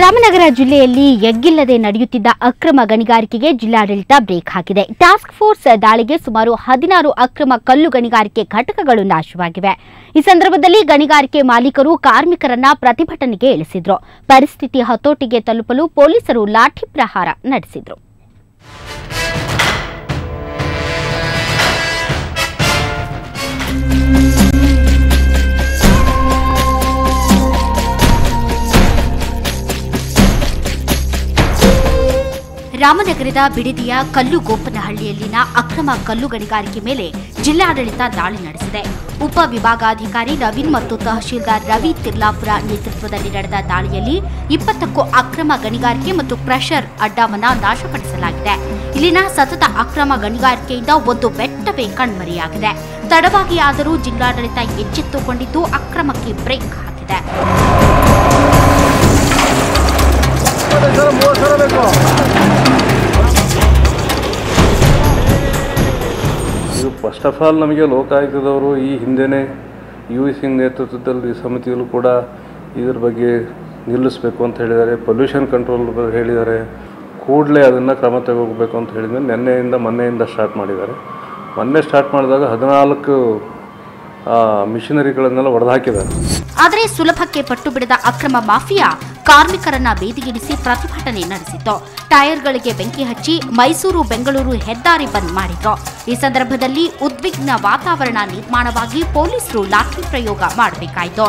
ರಾಮನಗರ ಜಿಲ್ಲೆಯಲ್ಲಿ ಎಗ್ಗಿಲ್ಲದೆ ನಡೆಯುತ್ತಿದ್ದ ಅಕ್ರಮ ಗಣಿಗಾರಿಕೆಗೆ ಜಿಲ್ಲಾಡಳಿತ ಬ್ರೇಕ್ ಹಾಕಿದೆ. ಟಾಸ್ಕ್ ಫೋರ್ಸ್ ದಾಳಿಗೆ ಸುಮಾರು 16 ಅಕ್ರಮ ಕಲ್ಲು ಗಣಿಗಾರಿಕೆ ಘಟಕಗಳು ನಾಶವಾಗಿವೆ. ಈ ಸಂದರ್ಭದಲ್ಲಿ ಗಣಿಗಾರಿಕೆ ಮಾಲೀಕರು ಕಾರ್ಮಿಕರನ್ನ ಪ್ರತಿಭಟನೆಗೆ ಇಳಿಸಿದ್ರು. ಪರಿಸ್ಥಿತಿ ಹತೋಟಿಗೆ ತಲುಪಲು ಪೊಲೀಸರು ಲಾಠಿ ಪ್ರಹಾರ ನಡೆಸಿದ್ರು. ರಾಮನಗರದ ಬಿಡದಿಯ ಕಲ್ಲುಗೋಪನಹಳ್ಳಿಯಲ್ಲಿನ ಅಕ್ರಮ ಕಲ್ಲು ಗಣಿಗಾರಿಕೆ ಮೇಲೆ ಜಿಲ್ಲಾಡಳಿತ ದಾಳಿ ನಡೆಸಿದೆ. ಉಪ ವಿಭಾಗಾಧಿಕಾರಿ ನವೀನ್ ಮತ್ತು ತಹಶೀಲ್ದಾರ್ ರವಿ ತಿರ್ಲಾಪುರ ನೇತೃತ್ವದಲ್ಲಿ ನಡೆದ ದಾಳಿಯಲ್ಲಿ 20ಕ್ಕೂ ಅಕ್ರಮ ಗಣಿಗಾರಿಕೆ ಮತ್ತು ಕ್ರಷರ್ ಅಡ್ಡಾವನ್ನ ನಾಶಪಡಿಸಲಾಗಿದೆ. ಇಲ್ಲಿನ ಸತತ ಅಕ್ರಮ ಗಣಿಗಾರಿಕೆಯಿಂದ ಒಂದು ಬೆಟ್ಟವೇ ಕಣ್ಮರೆಯಾಗಿದೆ. ತಡವಾಗಿ ಆದರೂ ಜಿಲ್ಲಾಡಳಿತ ಎಚ್ಚೆತ್ತುಕೊಂಡಿದ್ದು ಅಕ್ರಮಕ್ಕೆ ಬ್ರೇಕ್ ಹಾಕಿದೆ. ಫಸ್ಟ್ ಆಫ್ ಆಲ್ ನಮಗೆ ಲೋಕಾಯುಕ್ತದವರು ಈ ಹಿಂದೆನೇ UV ಸಿಂಗ್ ನೇತೃತ್ವದಲ್ಲಿ ಸಮಿತಿಗಳು ಕೂಡ ಇದ್ರ ಬಗ್ಗೆ ನಿಲ್ಲಿಸಬೇಕು ಅಂತ ಹೇಳಿದ್ದಾರೆ. ಪೊಲ್ಯೂಷನ್ ಕಂಟ್ರೋಲ್ ಹೇಳಿದ್ದಾರೆ. ಕೂಡಲೇ ಅದನ್ನು ಕ್ರಮ ತಗೋಬೇಕು ಅಂತ ಹೇಳಿದ್ಮೇಲೆ ಮೊನ್ನೆಯಿಂದ ಸ್ಟಾರ್ಟ್ ಮಾಡಿದ್ದಾರೆ. ಮೊನ್ನೆ ಸ್ಟಾರ್ಟ್ ಮಾಡಿದಾಗ 14 ಮಿಷನರಿಗಳನ್ನೆಲ್ಲ ಹೊಡೆದುಹಾಕಿದ್ದಾರೆ. ಆದರೆ ಸುಲಭಕ್ಕೆ ಪಟ್ಟು ಬಿಡದ ಅಕ್ರಮ ಮಾಫಿಯಾ ಕಾರ್ಮಿಕರನ್ನ ಬೇದಿಗಿಡಿಸಿ ಪ್ರತಿಭಟನೆ ನಡೆಸಿತ್ತು. ಟೈರ್ಗಳಿಗೆ ಬೆಂಕಿ ಹಚ್ಚಿ ಮೈಸೂರು ಬೆಂಗಳೂರು ಹೆದ್ದಾರಿ ಬಂದ್ ಮಾಡಿದ್ರು. ಈ ಸಂದರ್ಭದಲ್ಲಿ ಉದ್ವಿಗ್ನ ವಾತಾವರಣ ನಿರ್ಮಾಣವಾಗಿ ಪೊಲೀಸರು ಲಾಠಿ ಪ್ರಯೋಗ ಮಾಡಬೇಕಾಯಿತು.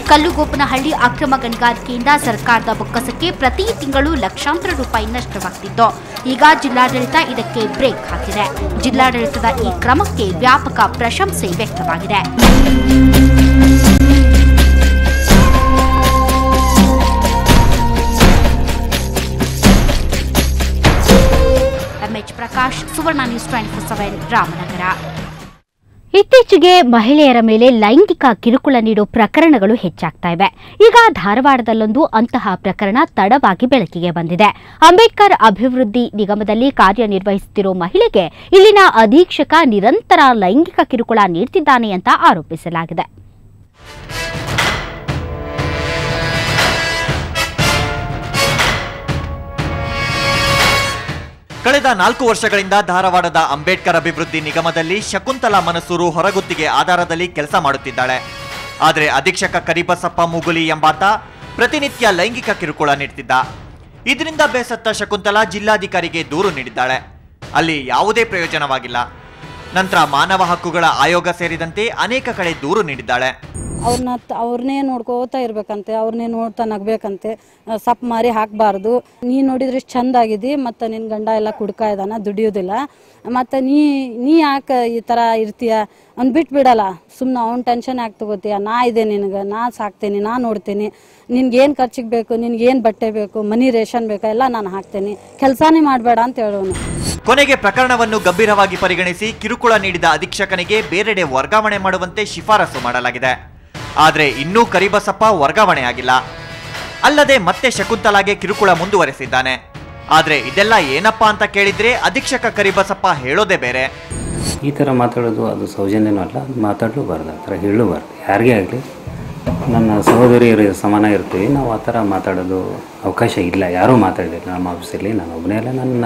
ಕಲ್ಲುಗೋಪನಹಳ್ಳಿ ಅಕ್ರಮ ಗಣಿಗಾರಿಕೆಯಿಂದ ಸರ್ಕಾರದ ಬೊಕ್ಕಸಕ್ಕೆ ಪ್ರತಿ ತಿಂಗಳು ಲಕ್ಷಾಂತರ ರೂಪಾಯಿ ನಷ್ಟವಾಗ್ತಿತ್ತು. ಈಗ ಜಿಲ್ಲಾಡಳಿತ ಇದಕ್ಕೆ ಬ್ರೇಕ್ ಹಾಕಿದೆ. ಜಿಲ್ಲಾಡಳಿತದ ಈ ಕ್ರಮಕ್ಕೆ ವ್ಯಾಪಕ ಪ್ರಶಂಸೆ ವ್ಯಕ್ತವಾಗಿದೆ. MH ಪ್ರಕಾಶ್, ಸುವರ್ಣ ನ್ಯೂಸ್ 24/7 ರಾಮನಗರ. ಇತ್ತೀಚೆಗೆ ಮಹಿಳೆಯರ ಮೇಲೆ ಲೈಂಗಿಕ ಕಿರುಕುಳ ನೀಡೋ ಪ್ರಕರಣಗಳು ಹೆಚ್ಚಾಗ್ತಾ ಇವೆ. ಈಗ ಧಾರವಾಡದಲ್ಲೊಂದು ಅಂತಹ ಪ್ರಕರಣ ತಡವಾಗಿ ಬೆಳಕಿಗೆ ಬಂದಿದೆ. ಅಂಬೇಡ್ಕರ್ ಅಭಿವೃದ್ಧಿ ನಿಗಮದಲ್ಲಿ ಕಾರ್ಯನಿರ್ವಹಿಸುತ್ತಿರೋ ಮಹಿಳೆಗೆ ಇಲ್ಲಿನ ಅಧೀಕ್ಷಕ ನಿರಂತರ ಲೈಂಗಿಕ ಕಿರುಕುಳ ನೀಡುತ್ತಿದ್ದಾನೆ ಅಂತ ಆರೋಪಿಸಲಾಗಿದೆ. ಕಳೆದ 4 ವರ್ಷಗಳಿಂದ ಧಾರವಾಡದ ಅಂಬೇಡ್ಕರ್ ಅಭಿವೃದ್ಧಿ ನಿಗಮದಲ್ಲಿ ಶಕುಂತಲಾ ಮನಸೂರು ಹೊರಗುತ್ತಿಗೆ ಆಧಾರದಲ್ಲಿ ಕೆಲಸ ಮಾಡುತ್ತಿದ್ದಾಳೆ. ಆದರೆ ಅಧೀಕ್ಷಕ ಕರಿಬಸಪ್ಪ ಮೂಗುಲಿ ಎಂಬಾತ ಪ್ರತಿನಿತ್ಯ ಲೈಂಗಿಕ ಕಿರುಕುಳ ನೀಡುತ್ತಿದ್ದ. ಇದರಿಂದ ಬೇಸತ್ತ ಶಕುಂತಲಾ ಜಿಲ್ಲಾಧಿಕಾರಿಗೆ ದೂರು ನೀಡಿದ್ದಾಳೆ. ಅಲ್ಲಿ ಯಾವುದೇ ಪ್ರಯೋಜನವಾಗಿಲ್ಲ. ನಂತರ ಮಾನವ ಹಕ್ಕುಗಳ ಆಯೋಗ ಸೇರಿದಂತೆ ಅನೇಕ ಕಡೆ ದೂರು ನೀಡಿದ್ದಾಳೆ. ಅವ್ರನ್ನೇ ನೋಡ್ಕೋತಾ ಇರ್ಬೇಕಂತೆ, ಅವ್ರನ್ನೇ ನೋಡ್ತಾ ನಗ್ಬೇಕಂತೆ, ಸಪ್ ಮಾರಿ ಹಾಕಬಾರ್ದು. ನೀ ನೋಡಿದ್ರೆ ಇಷ್ಟು ಚಂದ ಆಗಿದ್ದಿ, ಮತ್ತು ನಿನ್ನ ಗಂಡ ಎಲ್ಲ ಕುಡ್ಕ ಇದ್ದಾನ, ದುಡಿಯೋದಿಲ್ಲ, ಮತ್ತು ನೀ ಯಾಕೆ ಈ ಥರ ಇರ್ತೀಯ, ಅವ್ನು ಬಿಟ್ಬಿಡಲ್ಲ, ಸುಮ್ಮನೆ ಅವ್ನ ಟೆನ್ಷನ್ ಯಾಕೆ ತಗೋತೀಯ, ನಾ ಇದೆ ನಿನಗೆ, ನಾ ಸಾಕ್ತೇನೆ, ನಾ ನೋಡ್ತೀನಿ, ನಿನ್ಗೇನು ಖರ್ಚಿಗೆ ಬೇಕು, ನಿನ್ಗೇನು ಬಟ್ಟೆ ಬೇಕು, ಮನಿ ರೇಷನ್ ಬೇಕಾ, ಎಲ್ಲ ನಾನು ಹಾಕ್ತೇನೆ, ಕೆಲಸನೇ ಮಾಡಬೇಡ ಅಂತ ಹೇಳೋನು. ಕೊನೆಗೆ ಪ್ರಕರಣವನ್ನು ಗಂಭೀರವಾಗಿ ಪರಿಗಣಿಸಿ ಕಿರುಕುಳ ನೀಡಿದ ಅಧೀಕ್ಷಕನಿಗೆ ಬೇರೆಡೆ ವರ್ಗಾವಣೆ ಮಾಡುವಂತೆ ಶಿಫಾರಸು ಮಾಡಲಾಗಿದೆ. ಆದರೆ ಇನ್ನೂ ಕರಿಬಸಪ್ಪ ವರ್ಗಾವಣೆ ಆಗಿಲ್ಲ. ಅಲ್ಲದೆ ಮತ್ತೆ ಶಕುಂತಲಾಗೆ ಕಿರುಕುಳ ಮುಂದುವರೆಸಿದ್ದಾನೆ. ಆದರೆ ಇದೆಲ್ಲ ಏನಪ್ಪಾ ಅಂತ ಕೇಳಿದ್ರೆ ಅಧೀಕ್ಷಕ ಕರಿಬಸಪ್ಪ ಹೇಳೋದೇ ಬೇರೆ. ಈ ಥರ ಮಾತಾಡೋದು ಅದು ಸೌಜನ್ಯನೂ ಅಲ್ಲ, ಅದು ಮಾತಾಡಲೂಬಾರ್ದು, ಆ ಥರ ಹೇಳಬಾರ್ದು. ಯಾರಿಗೇ ಆಗಲಿ ನನ್ನ ಸಹೋದರಿಯರು ಸಮಾನ ಇರ್ತೀವಿ, ನಾವು ಆ ಥರ ಮಾತಾಡೋದು ಅವಕಾಶ ಇಲ್ಲ. ಯಾರೂ ಮಾತಾಡಿಲ್ಲ ನಮ್ಮ ಆಫೀಸಲ್ಲಿ. ನಾನು ಒಬ್ಬನೇ ಅಲ್ಲ, ನನ್ನ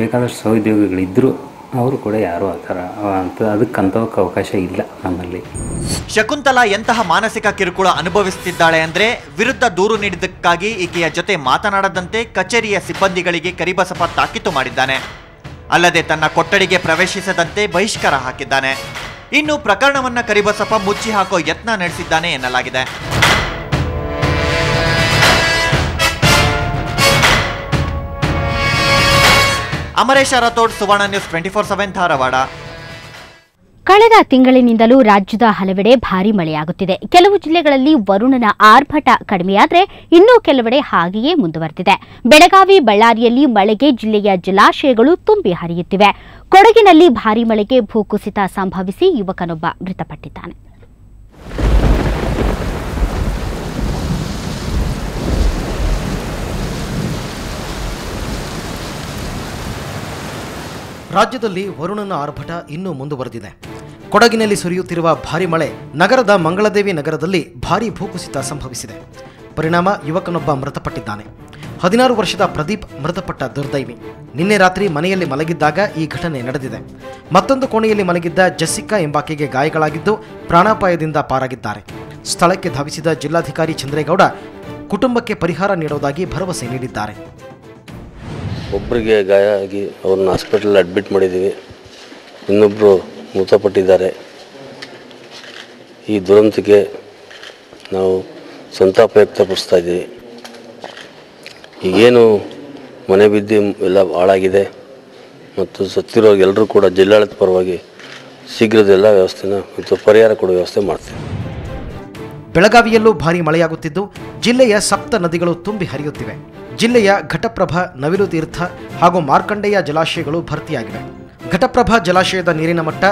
ಬೇಕಾದಷ್ಟು ಸಹೋದ್ಯೋಗಿಗಳಿದ್ದರು, ಅವರು ಕೂಡ ಯಾರು ಆ ಥರ ಅದಕ್ಕಂತವಕ್ಕೆ ಅವಕಾಶ ಇಲ್ಲ ನಮ್ಮಲ್ಲಿ. ಶಕುಂತಲಾ ಎಂತಹ ಮಾನಸಿಕ ಕಿರುಕುಳ ಅನುಭವಿಸುತ್ತಿದ್ದಾಳೆ ಅಂದ್ರೆ ವಿರುದ್ಧ ದೂರು ನೀಡಿದ್ದಕ್ಕಾಗಿ ಈಕೆಯ ಜೊತೆ ಮಾತನಾಡದಂತೆ ಕಚೇರಿಯ ಸಿಬ್ಬಂದಿಗಳಿಗೆ ಕರಿಬಸಪ್ಪ ತಾಕೀತು ಮಾಡಿದ್ದಾನೆ. ಅಲ್ಲದೆ ತನ್ನ ಕೊಠಡಿಗೆ ಪ್ರವೇಶಿಸದಂತೆ ಬಹಿಷ್ಕಾರ ಹಾಕಿದ್ದಾನೆ. ಇನ್ನು ಪ್ರಕರಣವನ್ನ ಕರಿಬಸಪ್ಪ ಮುಚ್ಚಿ ಹಾಕೋ ಯತ್ನ ನಡೆಸಿದ್ದಾನೆ ಎನ್ನಲಾಗಿದೆ. ಅಮರೇಶ ರಾಥೋಡ್, ಸುವರ್ಣ ನ್ಯೂಸ್ 24/7 ಧಾರವಾಡ. ಕಳೆದ ತಿಂಗಳಿನಿಂದಲೂ ರಾಜ್ಯದ ಹಲವೆಡೆ ಭಾರೀ ಮಳೆಯಾಗುತ್ತಿದೆ. ಕೆಲವು ಜಿಲ್ಲೆಗಳಲ್ಲಿ ವರುಣನ ಆರ್ಭಟ ಕಡಿಮೆಯಾದರೆ ಇನ್ನೂ ಕೆಲವೆಡೆ ಹಾಗೆಯೇ ಮುಂದುವರೆದಿದೆ. ಬೆಳಗಾವಿ, ಬಳ್ಳಾರಿಯಲ್ಲಿ ಮಳೆಗೆ ಜಿಲ್ಲೆಯ ಜಲಾಶಯಗಳು ತುಂಬಿ ಹರಿಯುತ್ತಿವೆ. ಕೊಡಗಿನಲ್ಲಿ ಭಾರೀ ಮಳೆಗೆ ಭೂಕುಸಿತ ಸಂಭವಿಸಿ ಯುವಕನೊಬ್ಬ ಮೃತಪಟ್ಟಿದ್ದಾನೆ. ರಾಜ್ಯದಲ್ಲಿ ವರುಣನ ಆರ್ಭಟ ಇನ್ನೂ ಮುಂದುವರೆದಿದೆ. ಕೊಡಗಿನಲ್ಲಿ ಸುರಿಯುತ್ತಿರುವ ಭಾರಿ ಮಳೆ ನಗರದ ಮಂಗಳದೇವಿ ನಗರದಲ್ಲಿ ಭಾರೀ ಭೂಕುಸಿತ ಸಂಭವಿಸಿದೆ. ಪರಿಣಾಮ ಯುವಕನೊಬ್ಬ ಮೃತಪಟ್ಟಿದ್ದಾನೆ. 16 ವರ್ಷದ ಪ್ರದೀಪ್ ಮೃತಪಟ್ಟ ದುರ್ದೈವಿ. ನಿನ್ನೆ ರಾತ್ರಿ ಮನೆಯಲ್ಲಿ ಮಲಗಿದ್ದಾಗ ಈ ಘಟನೆ ನಡೆದಿದೆ. ಮತ್ತೊಂದು ಕೋಣೆಯಲ್ಲಿ ಮಲಗಿದ್ದ ಜೆಸ್ಸಿಕಾ ಎಂಬಾಕೆಗೆ ಗಾಯಗಳಾಗಿದ್ದು ಪ್ರಾಣಾಪಾಯದಿಂದ ಪಾರಾಗಿದ್ದಾರೆ. ಸ್ಥಳಕ್ಕೆ ಧಾವಿಸಿದ ಜಿಲ್ಲಾಧಿಕಾರಿ ಚಂದ್ರೇಗೌಡ ಕುಟುಂಬಕ್ಕೆ ಪರಿಹಾರ ನೀಡುವುದಾಗಿ ಭರವಸೆ ನೀಡಿದ್ದಾರೆ. ಒಬ್ಬರಿಗೆ ಗಾಯ ಆಗಿ ಅವ್ರನ್ನ ಹಾಸ್ಪಿಟಲ್ ಅಡ್ಮಿಟ್ ಮಾಡಿದ್ದೀವಿ. ಇನ್ನೊಬ್ಬರು ಮೃತಪಟ್ಟಿದ್ದಾರೆ. ಈ ದುರಂತಕ್ಕೆ ನಾವು ಸಂತಾಪ ವ್ಯಕ್ತಪಡಿಸ್ತಾ ಇದ್ದೀವಿ. ಈಗೇನು ಮನೆ ಬಿದ್ದು ಎಲ್ಲ ಹಾಳಾಗಿದೆ ಮತ್ತು ಸತ್ತಿರೋ ಎಲ್ಲರೂ ಕೂಡ ಜಿಲ್ಲಾಡಳಿತ ಪರವಾಗಿ ಶೀಘ್ರದೆಲ್ಲ ವ್ಯವಸ್ಥೆನ ಮತ್ತು ಪರಿಹಾರ ಕೊಡುವ ವ್ಯವಸ್ಥೆ ಮಾಡ್ತೀವಿ. ಬೆಳಗಾವಿಯಲ್ಲೂ ಭಾರೀ ಮಳೆಯಾಗುತ್ತಿದ್ದು ಜಿಲ್ಲೆಯ ಸಪ್ತ ನದಿಗಳು ತುಂಬಿ ಹರಿಯುತ್ತಿವೆ. ಜಿಲ್ಲೆಯ ಘಟಪ್ರಭಾ, ನವಿಲು ತೀರ್ಥ ಹಾಗೂ ಮಾರ್ಕಂಡೇಯ ಜಲಾಶಯಗಳು ಭರ್ತಿಯಾಗಿವೆ. ಘಟಪ್ರಭಾ ಜಲಾಶಯದ ನೀರಿನ ಮಟ್ಟ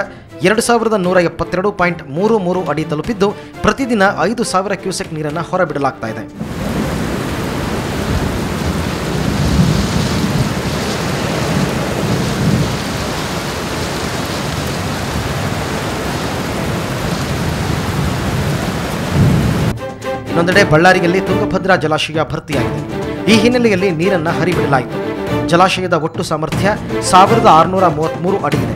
2172.33 ಅಡಿ ತಲುಪಿದ್ದು ಪ್ರತಿದಿನ 5,000 ಕ್ಯೂಸೆಕ್ ನೀರನ್ನು ಹೊರಬಿಡಲಾಗ್ತಾ ಇದೆ. ಇನ್ನೊಂದೆಡೆ ಬಳ್ಳಾರಿಯಲ್ಲಿ ತುಂಗಭದ್ರಾ ಜಲಾಶಯ ಭರ್ತಿಯಾಗಿದೆ. ಈ ಹಿನ್ನೆಲೆಯಲ್ಲಿ ನೀರನ್ನು ಹರಿಬಿಡಲಾಯಿತು. ಜಲಾಶಯದ ಒಟ್ಟು ಸಾಮರ್ಥ್ಯ 1633 ಅಡಿ ಇದೆ.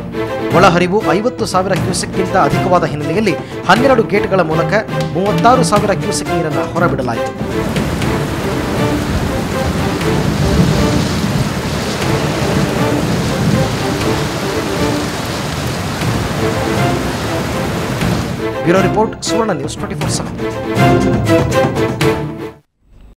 ಒಳಹರಿವು 50,000 ಕ್ಯೂಸೆಕ್ಗಿಂತ ಅಧಿಕವಾದ ಹಿನ್ನೆಲೆಯಲ್ಲಿ 12 ಗೇಟ್ಗಳ ಮೂಲಕ 36,000 ಕ್ಯೂಸೆಕ್ ನೀರನ್ನು ಹೊರಬಿಡಲಾಯಿತು. ಬ್ಯೂರೋ ರಿಪೋರ್ಟ್, ಸುವರ್ಣ ನ್ಯೂಸ್ 24/7.